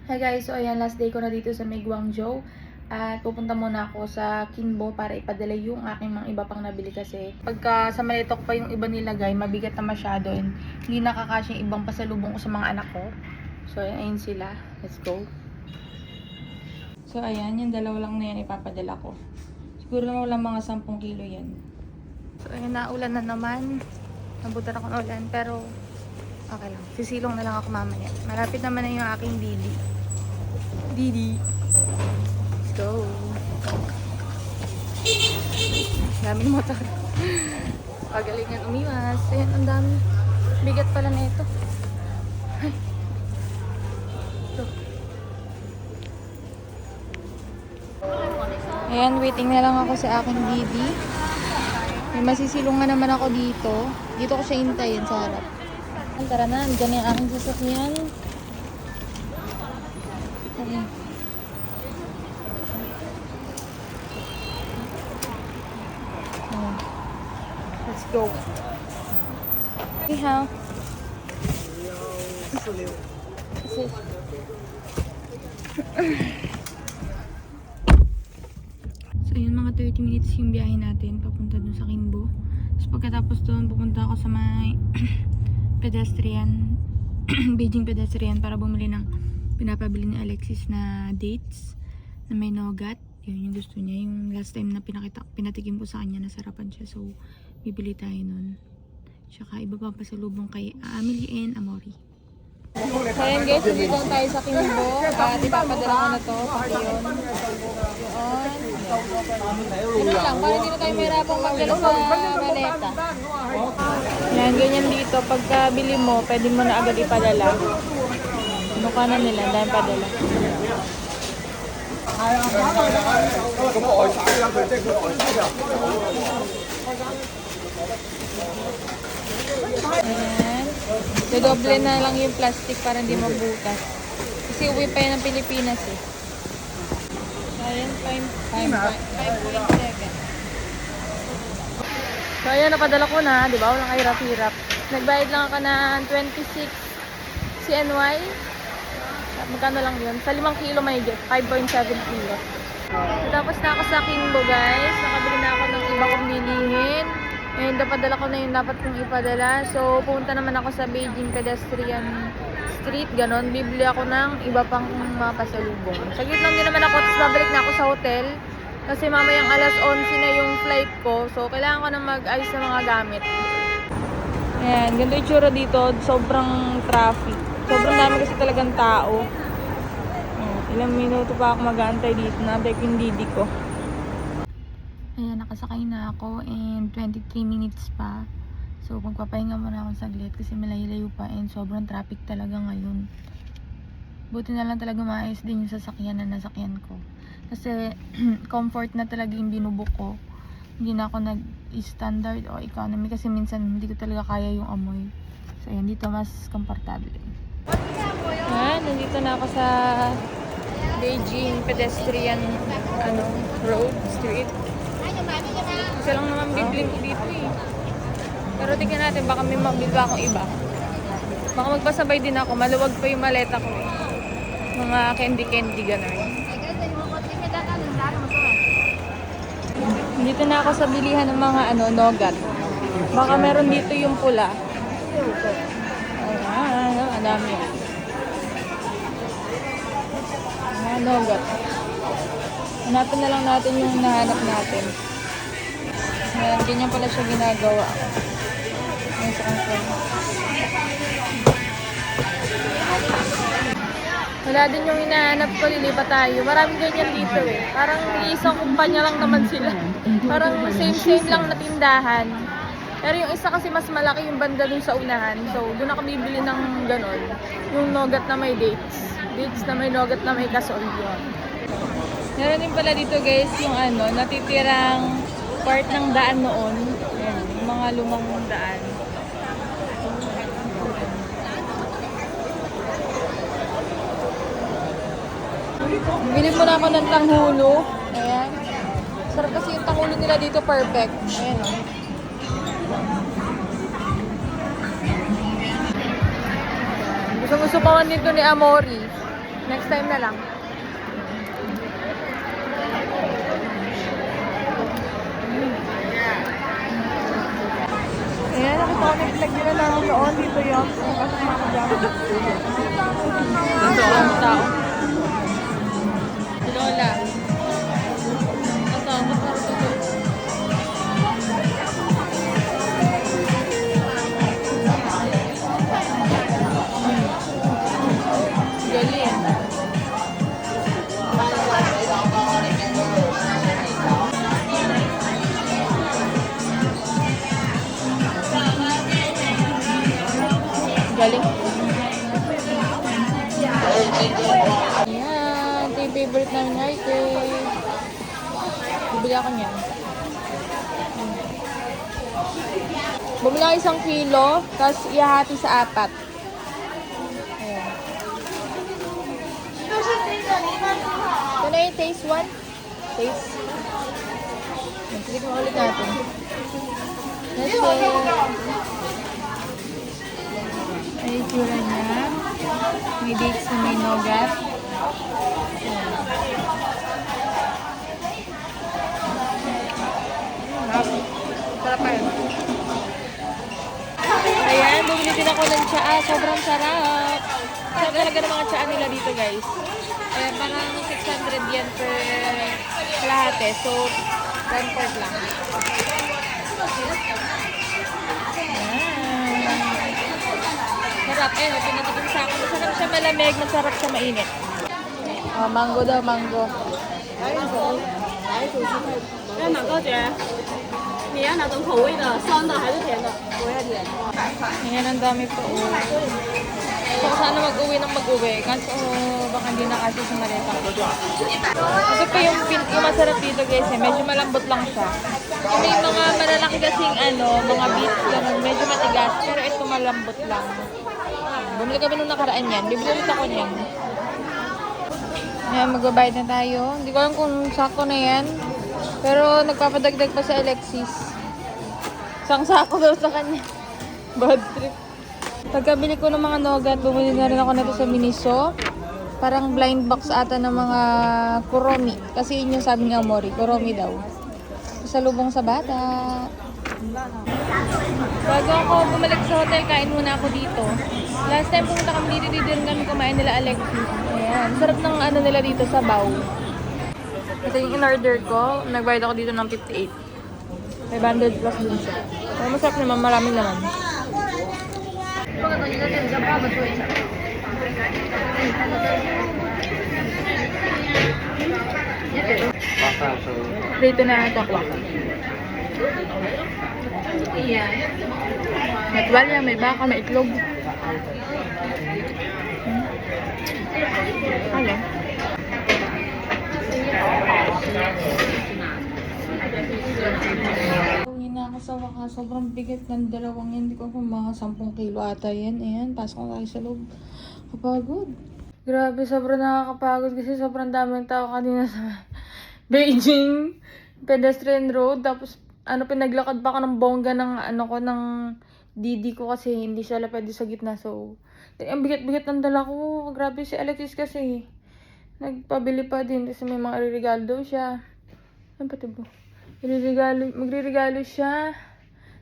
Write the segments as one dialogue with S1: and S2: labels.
S1: Hi guys, so ayan, last day ko na dito sa may Guangzhou. At pupunta muna ako sa Kinbo para ipadala yung aking mga iba pang nabili kasi pagka sa malitok pa yung iba nilagay, mabigat na masyado and hindi nakakasya yung ibang pasalubong ko sa mga anak ko. So ayan sila, let's go. So ayan, yung dalawa lang na yan ipapadala ko. Siguro naman walang mga 10 kilo yan. So ayan, naulan na naman. Nabutan ako ng ulan pero okay lang. Sisilong na lang ako mamaya. Malapit naman na yung aking Didi. Let's go. Daming motor. Pagalingan umiwas. Ayan, ang dami. Bigat pala na ito. Ay. Ito. Ayan, waiting na lang ako sa aking Didi. May masisilungan naman ako dito. Dito ko siya hintayin sa harap. Tara na, dyan yung aking sasakyan. Okay. Let's go. Ni hao. So yun, mga 30 minutes yung biyahe natin papunta dun sa Kinbo. Tapos pagkatapos dun, pupunta ako sa may pedestrian Beijing pedestrian para bumili ng pinapabili ni Alexis na dates na may nougat. Yun yung gusto niya. Yung last time na pinatikim ko sa kanya, nasarapan siya. So, bibili tayo nun. Tsaka iba pa pasalubong kay Amelie and Amori. So, ayan guys, dito tayo sa Kinbo. At ipapadala ko na to. Pati yun. Yun lang, para hindi na tayo mahirapang magdala sa maleta. Yan, ganyan dito. Pagka bili mo, pwede mo na agad ipadala. Mukha na nila, dahil padala. Ayan. Dodoble na lang yung plastic para hindi mabutas. Kasi uwi pa yan ng Pilipinas eh. Ayan, 5.7. So ayan, napadala ko na, di ba? Walang kahirap-hirap. Nagbayad lang ako ng 26 CNY. Magkano lang yun? Sa 5 kilo may get, 5.7 kilo. So, tapos na ako sa Kinbo guys. Nakabili na ako ng iba kong bilihin. And napadala ko na yung dapat kong ipadala. So pupunta naman ako sa Beijing Pedestrian Street, ganon. Bibili ako ng iba pang mga pasalubong. Saglit lang din naman ako, tapos babalik na ako sa hotel. Kasi mamayang alas 11 na yung flight ko. So kailangan ko na mag-ayos ng mga gamit. Ayan, ganito yung tsura dito. Sobrang traffic. Sobrang dami kasi talagang tao. Ilang minuto pa ako mag-aantay dito na bek yung Didi ko. Ayan, nakasakay na ako and 23 minutes pa. So magpapahinga muna ako saglit kasi malayo-layo pa and sobrang traffic talaga ngayon. Buti na lang talaga maayos din yung sasakyan na nasakyan ko. Kasi comfort na talaga yung binubuk ko. Hindi na ako nag-standard o economy kasi minsan hindi ko talaga kaya yung amoy. So ayan, dito mas komportable. Ayan, nandito na ako sa Beijing Pedestrian Road, Street. Isa lang naman bibling ko dito eh. Pero tingnan natin, baka may mabili pa akong iba. Baka magpasabay din ako, maluwag pa yung maleta ko eh. Mga candy gano'n. Dito na ako sa bilihan ng mga nougat. Baka meron dito yung pula. Ayan, ang dami. Mga nougat. Hanapin na lang natin yung nahanap natin. Ayan, ganyan pala siya ginagawa. Ayan sa kanya. Wala din yung hinahanap ko, lilipat tayo. Maraming ganyan dito eh. Parang isang kumpanya lang naman sila. Parang same lang na tindahan. Pero yung isa kasi mas malaki yung banda dun sa unahan. So, dun ako bibili ng ganon. Yung nougat na may dates. Dates na may nougat na may kasol yun. Meron din pala dito guys yung natitirang part ng daan noon. Ayan, yung mga lumang daan. Bili mo na ako ng tanghulo. Ayan. Sarap kasi yung tanghulo nila dito, perfect. Ayan o. Gusto mo sukawan nito ni Amori. Next time na lang. Ayan, nakita ko na yung flag nila namin noon. Dito yun. Kasi mga dyan. Dito ang tao. Lola. Ito, masarap ito. Galing. Galing. Ayan, ito yung favorite namin ate. Bibili ako niyan. Bumili ako 1 kilo, tapos ihahati sa 4. Ayan. Can I taste one? Taste. Sige mo ulit natin. Let's see. Ay, itsura niya. May dates na may nougat. Sarap pa yun. Ayan, bumili din ako ng tsaa. Sobrang sarap. Sarap talaga ng mga tsaa nila dito, guys. Ayan, parang 600 yen per kalahati. So, 1/4 lang. Sarap. Eh, pinatikin sa akin. Masarap siya malamig, masarap siya mainit. Oh, mango daw, mango.
S2: 哎，马哥姐，你要哪种口味的？酸的还是甜的？我要甜。
S1: Ayan, ang dami po. Oh. So, sana mag-uwi ng mag-uwi. Kaso, baka hindi na kasi sa maleta. Ito pa yung masarap dito, guys. Eh. Medyo malambot lang siya. May mga malalaki kasing mga beets ganun. Medyo matigas. Pero ito malambot lang. Bumili kami nung nakaraan yan. Bibili ulit ako niyan. Ayan, magbabayad na tayo. Hindi ko alam kung sakto na yan. Pero nagpapadagdag pa sa Alexis. Isang sako daw sa kanya. Bad trip. Pagkabili ko ng mga nougat, bumili na rin ako nito sa Miniso. Parang blind box ata ng mga kuromi. Kasi yun yung sabi ni Amori, kuromi daw. Salubong sa bata. Bago ako bumalik sa hotel, kain muna ako dito. Last time pumunta kami dito din kami kumain nila Alexis. Ayan. Sarap ng nila dito sa Bao. Ito yung in-order ko. Nagbayad ako dito ng 58. 500 plus din siya. Pero masarap naman, maraming naman. Dito na takwa. May tuwalya, may baka, may itlog. Hello. Uwi na ako sa wakas. Sobrang bigat ng dalawang yan. Hindi ko kung mga 10 kilo ata yan. Ayan, pasok na tayo sa loob. Kapagod. Grabe, sobrang nakakapagod kasi sobrang daming tao kanina sa Beijing pedestrian road. Tapos, pinaglakad pa ako ng bongga ng, ng Didi ko kasi hindi siya pwede sa gitna. So, ang bigat-bigat ng dala ko. Grabe si Alexis kasi. Nagpabili pa din kasi may mga regalo daw siya. Ano pa ito? Magre-regalo siya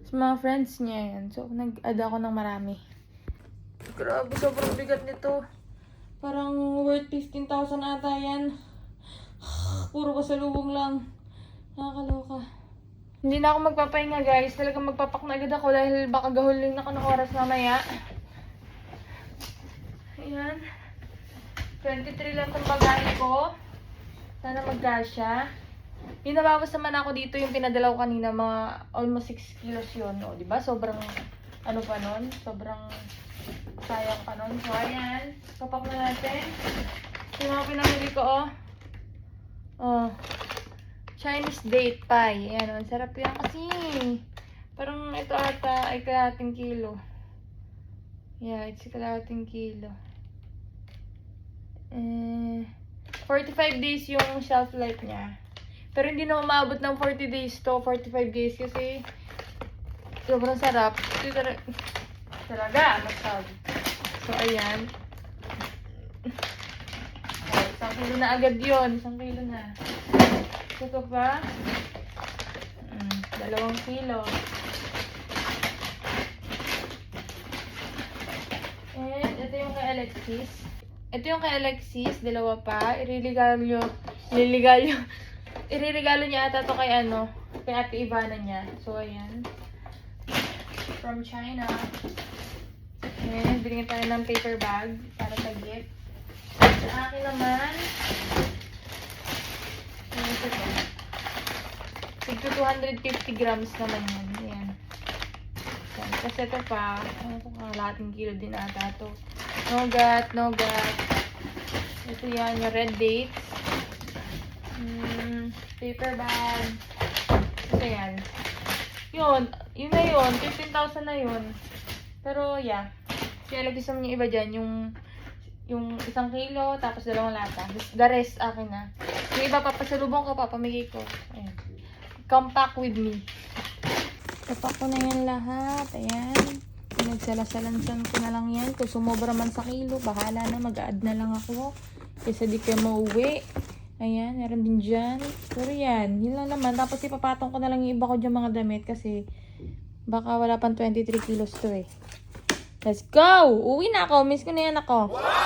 S1: sa mga friends niya. Yan. So, nag-add ako ng marami. Grabe, sobrang bigat nito. Parang worth 15,000 ata yan. Puro pasalubong lang. Nakakaloka. Hindi na ako magpapahinga, guys. Talagang magpapak na agad ako dahil baka gahulin ako ng oras mamaya. Ayan. 23 lang itong bagahe ko. Sana magkasya. Yung nabawas naman ako dito, yung pinadala ko kanina, mga almost 6 kilos yun. O, diba? Sobrang, pa nun? Sobrang sayang pa nun. So, ayan. Kapak na natin. Yung mga pinamili ko, oh. Chinese date pie. Ayan, ang sarap yan kasi. Parang ito ata ay kalahating kilo. Yeah, it's kalahating kilo. 45 days yung shelf life niya. Pero hindi na umabot ng 40 days to 45 days kasi sobrang sarap. Talaga, masarap. So, ayan. kilo na agad yun. 1 kilo na. Ito pa. 2 kilo. And ito yung kay Alexis. Ito yung kay Alexis, 2 pa. Iririgalo niya ata to kay kay Ate Ivana niya. So, ayan. From China. And, binigyan tayo ng paper bag para sa gift. Sa akin naman, ano ito? Siguro 250 grams naman yan. Ayan. Kasi ito pa, kalahating kilo din ata ito. Nougat. Ito yan, yung red dates. Paper bag. Ito yan. Yun na yun. 15,000 na yun. Pero, yeah. Kaya lagi sa mga iba dyan, yung 1 kilo, tapos 2 lata. The rest, akin na. Yung iba, papasalubong ko, papamigay ko. Ayan. Come pack with me. Tapak ko na yan lahat. Ayan. Pinagsalasalansan ko na lang yan. Kung sumobra man sa kilo, bahala na. Mag-a-add na lang ako. Kaysa di kayo mauwi. Ayan. Meron din dyan. Pero yan. Yun lang naman. Tapos ipapatong ko na lang yung iba ko dyan mga damit. Kasi baka wala pang 23 kilos to eh. Let's go! Uwi na ako. Miss ko na yan ako.